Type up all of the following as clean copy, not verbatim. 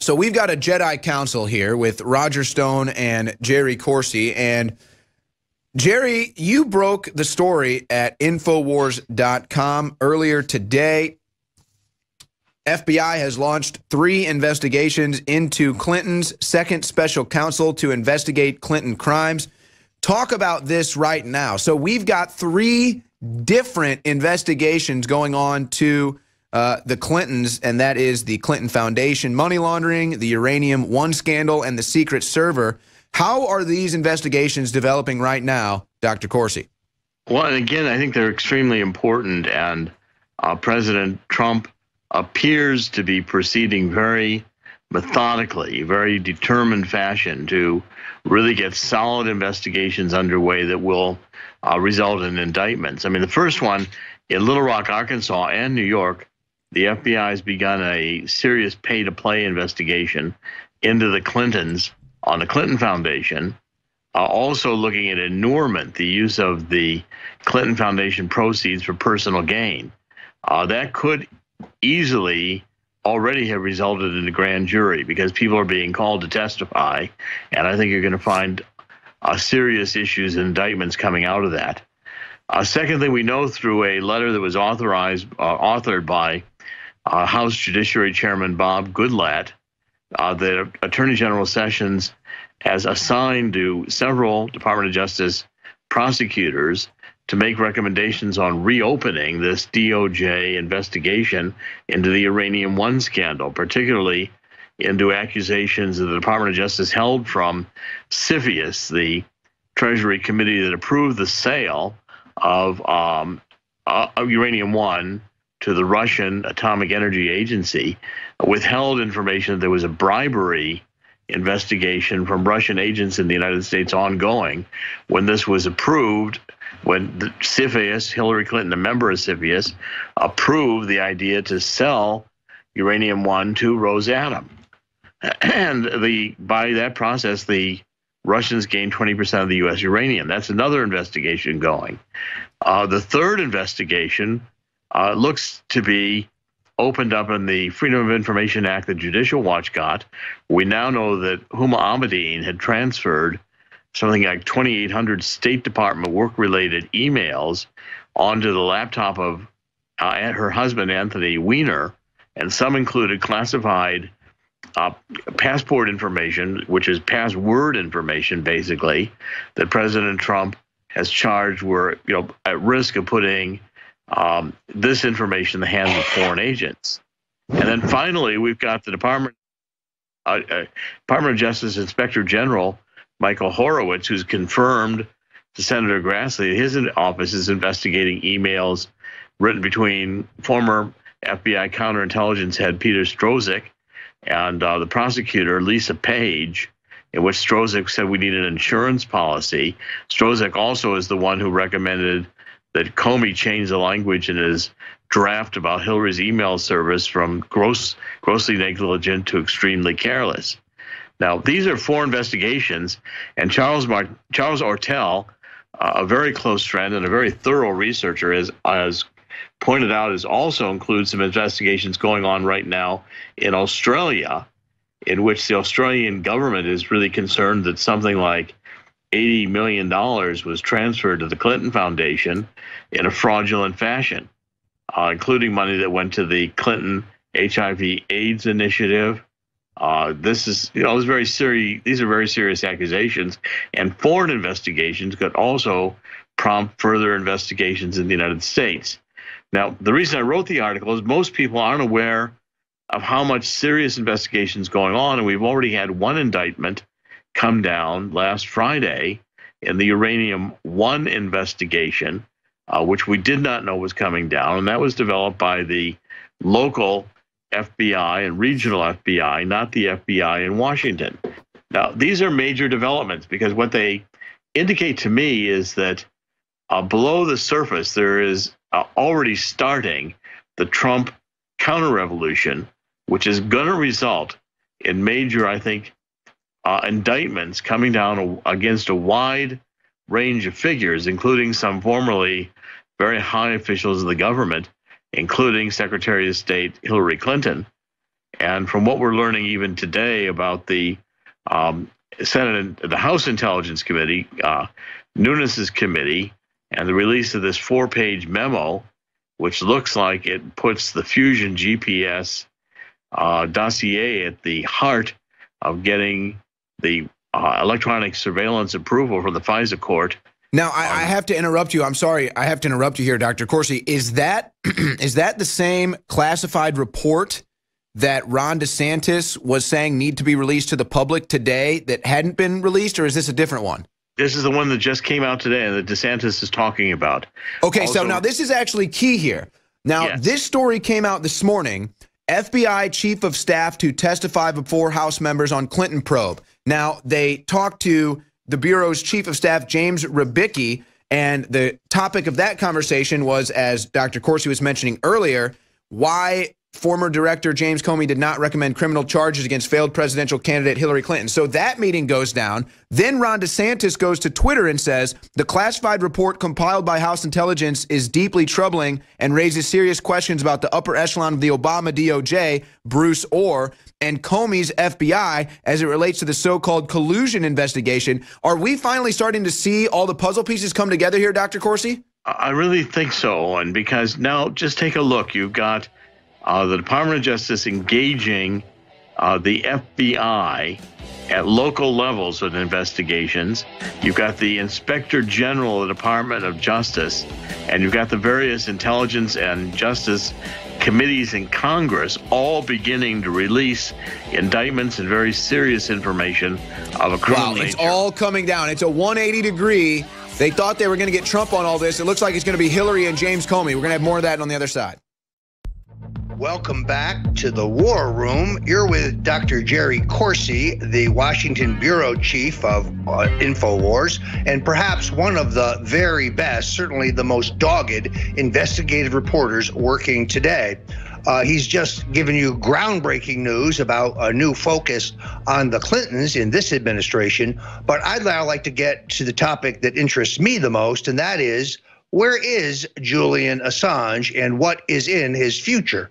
So we've got a Jedi Council here with Roger Stone and Jerry Corsi. And Jerry, you broke the story at InfoWars.com earlier today. FBI has launched 3 investigations into Clinton's second special counsel to investigate Clinton crimes. Talk about this right now. So we've got 3 different investigations going on to the Clintons, and that is the Clinton Foundation money laundering, the Uranium One scandal, and the secret server. How are these investigations developing right now, Dr. Corsi? Well, and again, I think they're extremely important, and President Trump appears to be proceeding very methodically, very determined fashion to really get solid investigations underway that will result in indictments. I mean, the first one in Little Rock, Arkansas, and New York, the FBI has begun a serious pay-to-play investigation into the Clintons on the Clinton Foundation, also looking at inurement, the use of the Clinton Foundation proceeds for personal gain. That could easily already have resulted in a grand jury because people are being called to testify, and I think you're going to find serious issues and indictments coming out of that. Secondly, we know through a letter that was authored by House Judiciary Chairman Bob Goodlatte that Attorney General Sessions has assigned to several Department of Justice prosecutors to make recommendations on reopening this DOJ investigation into the Uranium One scandal, particularly into accusations that the Department of Justice held from CFIUS, the Treasury Committee that approved the sale of Uranium One to the Russian Atomic Energy Agency, withheld information that there was a bribery investigation from Russian agents in the United States ongoing when this was approved, when the CFIUS, Hillary Clinton, a member of CFIUS, approved the idea to sell Uranium One to Rosatom. And by that process, the Russians gained 20% of the U.S. uranium. That's another investigation going. The third investigation looks to be opened up in the Freedom of Information Act that Judicial Watch got. We now know that Huma Abedin had transferred something like 2,800 State Department work-related emails onto the laptop of her husband, Anthony Weiner, and some included classified passport information, which is password information, basically, that President Trump has charged were at risk of putting this information in the hands of foreign agents. And then finally, we've got the Department of Justice Inspector General Michael Horowitz, who's confirmed to Senator Grassley that his office is investigating emails written between former FBI counterintelligence head Peter Strzok and the prosecutor Lisa Page, in which Strzok said we need an insurance policy. Strzok also is the one who recommended that Comey change the language in his draft about Hillary's email service from grossly negligent to extremely careless. Now, these are 4 investigations, and Charles Ortel, a very close friend and a very thorough researcher, as pointed out, is also includes some investigations going on right now in Australia, in which the Australian government is really concerned that something like $80 million was transferred to the Clinton Foundation in a fraudulent fashion, including money that went to the Clinton HIV/AIDS initiative. This is, very serious. These are very serious accusations, and foreign investigations could also prompt further investigations in the United States. Now, the reason I wrote the article is most people aren't aware of how much serious investigation is going on, and we've already had one indictment come down last Friday in the Uranium One investigation, which we did not know was coming down, and that was developed by the local FBI and regional FBI, not the FBI in Washington. Now, these are major developments because what they indicate to me is that below the surface, there is already starting the Trump counter-revolution, which is going to result in major, I think, indictments coming down against a wide range of figures, including some formerly very high officials of the government, including Secretary of State Hillary Clinton. And from what we're learning even today about the Senate, the House Intelligence Committee, Nunes's committee, and the release of this 4-page memo, which looks like it puts the Fusion GPS dossier at the heart of getting the electronic surveillance approval from the FISA court. Now, I have to interrupt you. I'm sorry. I have to interrupt you here, Dr. Corsi. Is that is that the same classified report that Ron DeSantis was saying need to be released to the public today that hadn't been released, or is this a different one? This is the one that just came out today that DeSantis is talking about. Okay, also, so now this is actually key here. Now, yes, this story came out this morning. FBI chief of staff to testify before House members on Clinton probe. Now, they talked to the Bureau's chief of staff, James Rybicki, and the topic of that conversation was, as Dr. Corsi was mentioning earlier, why former director James Comey did not recommend criminal charges against failed presidential candidate Hillary Clinton. So that meeting goes down. Then Ron DeSantis goes to Twitter and says, the classified report compiled by House Intelligence is deeply troubling and raises serious questions about the upper echelon of the Obama DOJ, Bruce Orr, and Comey's FBI as it relates to the so-called collusion investigation. Are we finally starting to see all the puzzle pieces come together here, Dr. Corsi? I really think so. And because now just take a look. You've got the Department of Justice engaging the FBI at local levels of investigations. You've got the Inspector General of the Department of Justice, and you've got the various intelligence and justice committees in Congress all beginning to release indictments and very serious information of a criminal nature. It's all coming down. It's a 180 degree. They thought they were going to get Trump on all this. It looks like it's going to be Hillary and James Comey. We're going to have more of that on the other side. Welcome back to the War Room. You're with Dr. Jerry Corsi, the Washington Bureau Chief of InfoWars, and perhaps one of the very best, certainly the most dogged investigative reporters working today. He's just given you groundbreaking news about a new focus on the Clintons in this administration. But I'd now like to get to the topic that interests me the most, and that is, where is Julian Assange and what is in his future?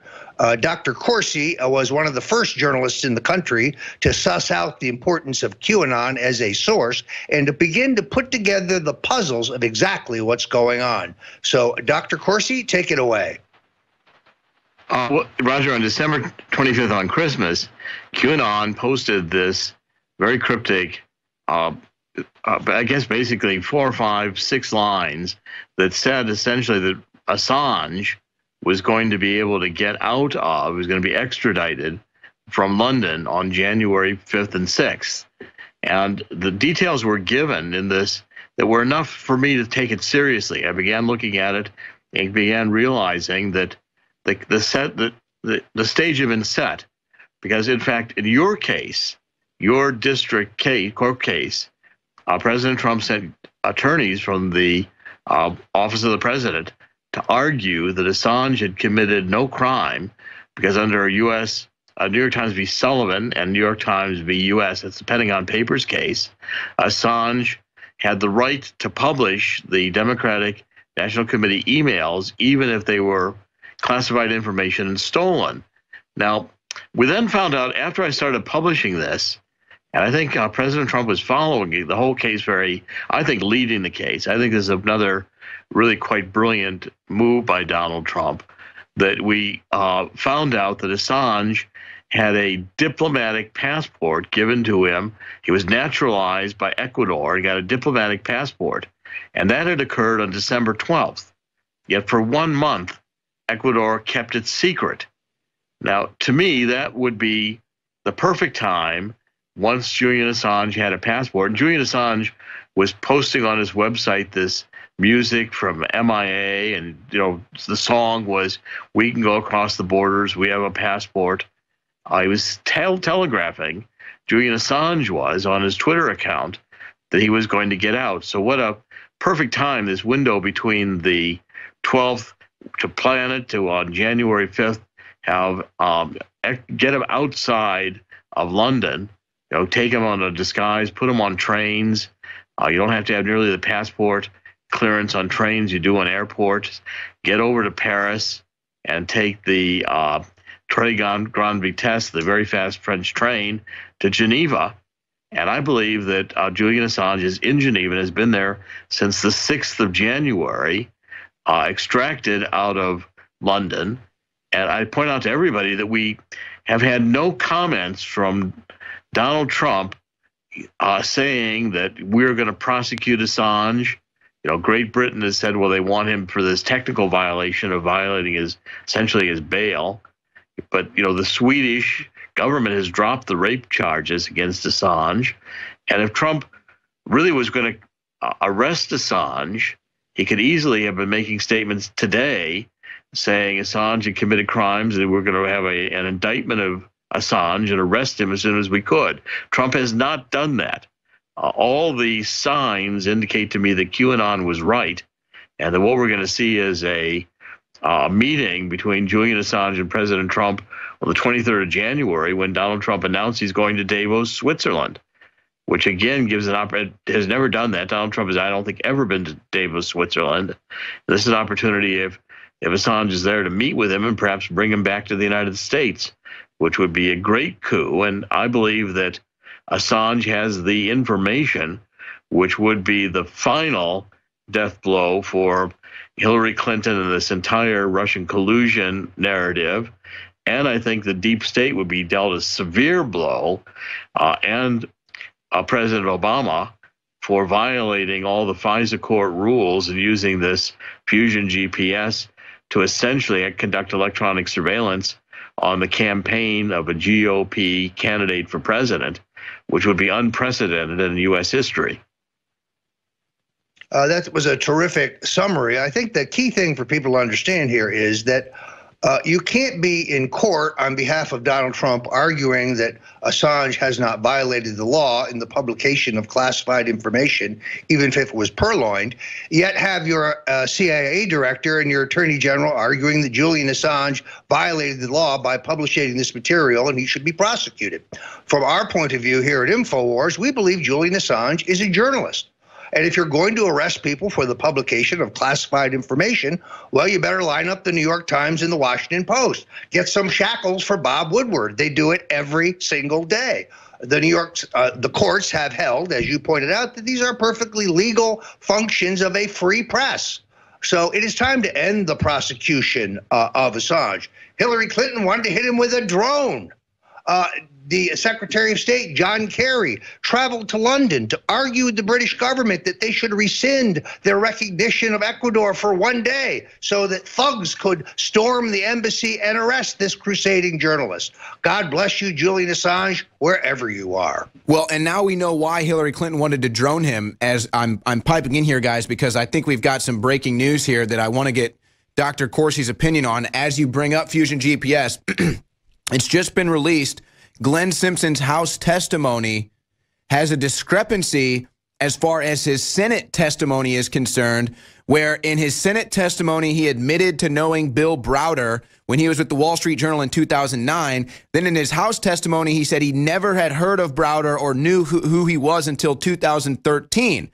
Dr. Corsi was one of the first journalists in the country to suss out the importance of QAnon as a source and to begin to put together the puzzles of exactly what's going on. So, Dr. Corsi, take it away. Well, Roger, on December 25th on Christmas, QAnon posted this very cryptic, I guess basically 4, 5, 6 lines that said essentially that Assange was going to be able to get out of, was going to be extradited from London on January 5th and 6th. And the details were given in this that were enough for me to take it seriously. I began looking at it and began realizing that the stage had been set. Because in fact, in your case, your district case, court case, President Trump sent attorneys from the Office of the President to argue that Assange had committed no crime because under U.S. New York Times v. Sullivan and New York Times v. U.S., it's the Pentagon Papers case, Assange had the right to publish the Democratic National Committee emails even if they were classified information and stolen. Now, we then found out after I started publishing this, and I think President Trump was following the whole case very, I think, leading the case. I think this is another really quite brilliant move by Donald Trump, that we found out that Assange had a diplomatic passport given to him. He was naturalized by Ecuador and got a diplomatic passport. And that had occurred on December 12th. Yet for 1 month, Ecuador kept it secret. Now, to me, that would be the perfect time once Julian Assange had a passport. And Julian Assange was posting on his website this music from MIA, and the song was "We Can Go Across the Borders, We Have a Passport." He was telegraphing, Julian Assange was, on his Twitter account, that he was going to get out. So what a perfect time, this window between the 12th to plan it to on January 5th, have get him outside of London, take him on a disguise, put him on trains. You don't have to have nearly the passport clearance on trains you do on airports. Get over to Paris and take the très grande vitesse, the very fast French train, to Geneva. And I believe that Julian Assange is in Geneva and has been there since the 6th of January, extracted out of London. And I point out to everybody that we have had no comments from Donald Trump saying that we're going to prosecute Assange. You know, Great Britain has said, well, they want him for this technical violation of violating essentially his bail. But, you know, the Swedish government has dropped the rape charges against Assange. And if Trump really was going to arrest Assange, he could easily have been making statements today saying Assange had committed crimes and we're going to have an indictment of Assange and arrest him as soon as we could. Trump has not done that. All the signs indicate to me that QAnon was right, and that what we're going to see is a meeting between Julian Assange and President Trump on the 23rd of January, when Donald Trump announced he's going to Davos, Switzerland, which again gives an opportunity. Has never done that. Donald Trump has, I don't think, ever been to Davos, Switzerland. This is an opportunity if Assange is there to meet with him and perhaps bring him back to the United States, which would be a great coup. And I believe that Assange has the information which would be the final death blow for Hillary Clinton and this entire Russian collusion narrative. And I think the deep state would be dealt a severe blow, and President Obama for violating all the FISA court rules and using this fusion GPS to essentially conduct electronic surveillance on the campaign of a GOP candidate for president, which would be unprecedented in U.S. history. That was a terrific summary. I think the key thing for people to understand here is that you can't be in court on behalf of Donald Trump arguing that Assange has not violated the law in the publication of classified information, even if it was purloined, yet have your CIA director and your attorney general arguing that Julian Assange violated the law by publishing this material and he should be prosecuted. From our point of view here at InfoWars, we believe Julian Assange is a journalist. And if you're going to arrest people for the publication of classified information, well, you better line up the New York Times and the Washington Post. Get some shackles for Bob Woodward. They do it every single day. The courts have held, as you pointed out, that these are perfectly legal functions of a free press. So it is time to end the prosecution of Assange. Hillary Clinton wanted to hit him with a drone. The Secretary of State, John Kerry, traveled to London to argue with the British government that they should rescind their recognition of Ecuador for one day so that thugs could storm the embassy and arrest this crusading journalist. God bless you, Julian Assange, wherever you are. Well, and now we know why Hillary Clinton wanted to drone him. As I'm piping in here, guys, because I think we've got some breaking news here that I want to get Dr. Corsi's opinion on. As you bring up Fusion GPS, it's just been released. Glenn Simpson's House testimony has a discrepancy as far as his Senate testimony is concerned, where in his Senate testimony, he admitted to knowing Bill Browder when he was with the Wall Street Journal in 2009. Then in his House testimony, he said he never had heard of Browder or knew who he was until 2013.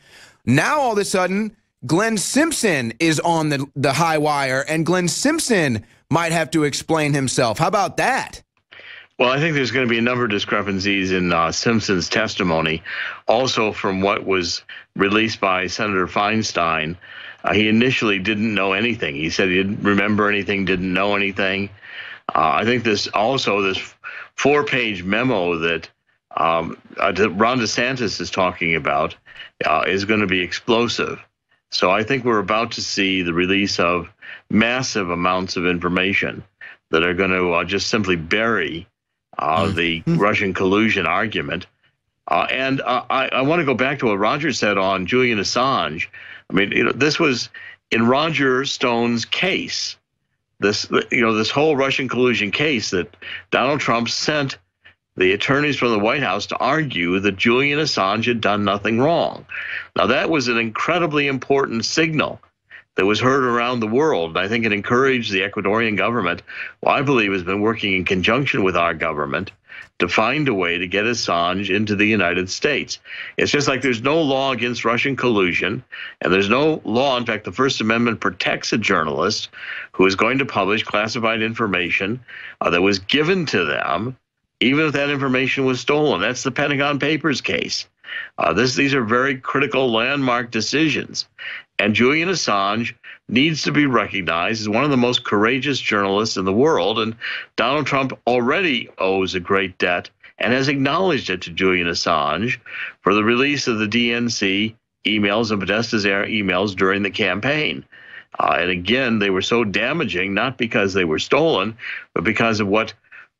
Now, all of a sudden, Glenn Simpson is on the high wire, and Glenn Simpson might have to explain himself. How about that? Well, I think there's going to be a number of discrepancies in Simpson's testimony. Also, from what was released by Senator Feinstein, he initially didn't know anything. He said he didn't remember anything, didn't know anything. I think this 4-page memo that Ron DeSantis is talking about is going to be explosive. So I think we're about to see the release of massive amounts of information that are going to just simply bury the Russian collusion argument. And I want to go back to what Roger said on Julian Assange. I mean, this was in Roger Stone's case. This whole Russian collusion case that Donald Trump sent the attorneys from the White House to argue that Julian Assange had done nothing wrong. Now, that was an incredibly important signal that was heard around the world. And I think it encouraged the Ecuadorian government, who I believe has been working in conjunction with our government, to find a way to get Assange into the United States. It's just like there's no law against Russian collusion, and there's no law. In fact, the First Amendment protects a journalist who is going to publish classified information that was given to them, even if that information was stolen. That's the Pentagon Papers case. These are very critical landmark decisions. And Julian Assange needs to be recognized as one of the most courageous journalists in the world. And Donald Trump already owes a great debt and has acknowledged it to Julian Assange for the release of the DNC emails and Podesta's emails during the campaign. And again, they were so damaging, not because they were stolen, but because of what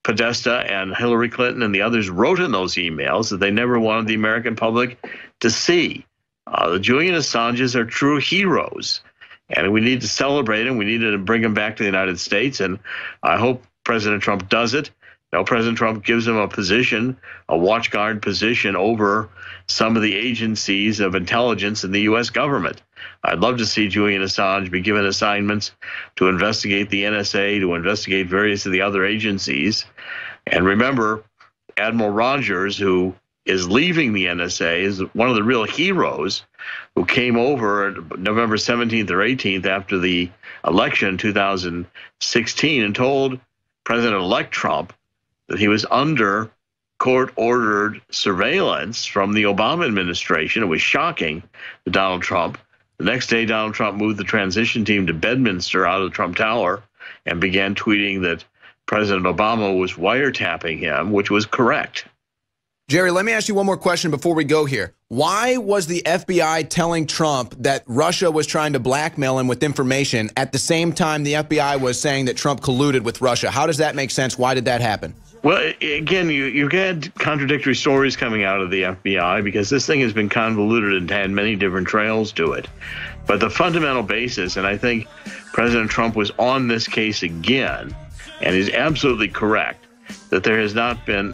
Podesta and Hillary Clinton and the others wrote in those emails that they never wanted the American public to see. The Julian Assanges are true heroes, and we need to celebrate them. We need to bring them back to the United States, and I hope President Trump does it. Now, President Trump gives him a position, a watchguard position over some of the agencies of intelligence in the U.S. government. I'd love to see Julian Assange be given assignments to investigate the NSA, to investigate various of the other agencies. And remember, Admiral Rogers, who is leaving the NSA, is one of the real heroes who came over November 17th or 18th after the election in 2016 and told President-elect Trump that he was under court-ordered surveillance from the Obama administration. It was shocking to Donald Trump. The next day, Donald Trump moved the transition team to Bedminster out of the Trump Tower and began tweeting that President Obama was wiretapping him, which was correct. Jerry, let me ask you one more question before we go here. Why was the FBI telling Trump that Russia was trying to blackmail him with information at the same time the FBI was saying that Trump colluded with Russia? How does that make sense? Why did that happen? Well, again, you had contradictory stories coming out of the FBI because this thing has been convoluted and had many different trails to it. But the fundamental basis, and I think President Trump was on this case again, and is absolutely correct, that there has not been